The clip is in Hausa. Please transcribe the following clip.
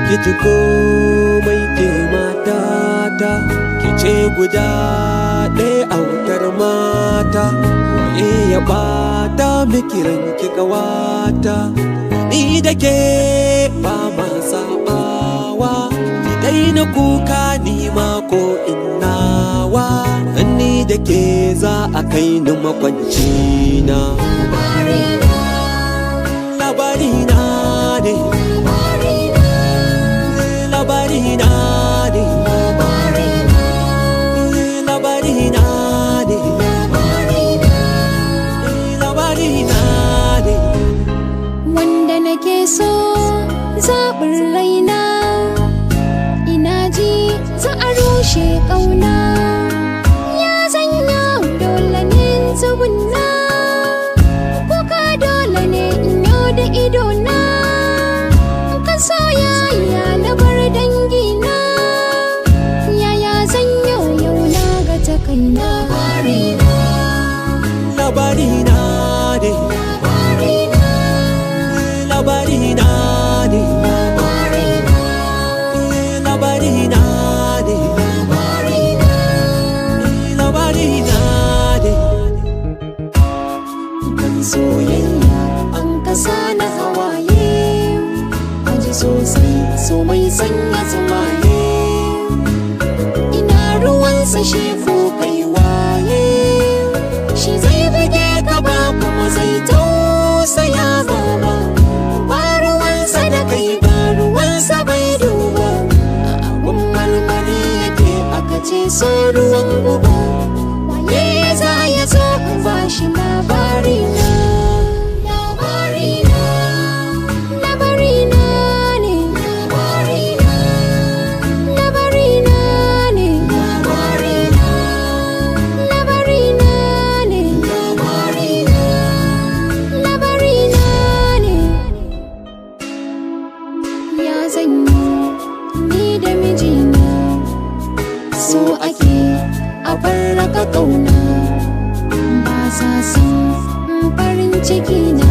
Kici komai ke matata, kice guda ɗaya autar mata. Waye ya ɓata miki ranki ƙawata, ni da ke ba ma saɓawa. Ki daina kuka ni ma ko innawa, ni da ke za a kai ni makwanci na. Labarina ne, labarina ne, labarina ne, labarina ne. Wanda nake so zaɓin raina, ina ji za a rushe ƙauna. Ya zanya dole ne tsuguna, kuka dole ne in yau da idona. Ka soyayya na bar dangina, yaya zan yau na ga ta kaina. Labarina ne, labarina ne, labarina ne, labarina ne. Kan soyayya an kasa na hawaye, aji sosai so mai sanya zumaye. Ina ruwansa shi ko kai waye, shi zai buge ka ba kuma zai tausaya ba. Ba ruwansa da kai ba ruwansa bai duba, abun marmari yake aka ce so ruwan guba. Waye za ya zo in ba shi labarina. Labarina, labarina ne, labarina, labarina ne, labarina, labarina ne, labarina, labarina ne. Ya zanyi ni da mijina, so ake a farraka ƙauna. Ba sa san farin ciki na.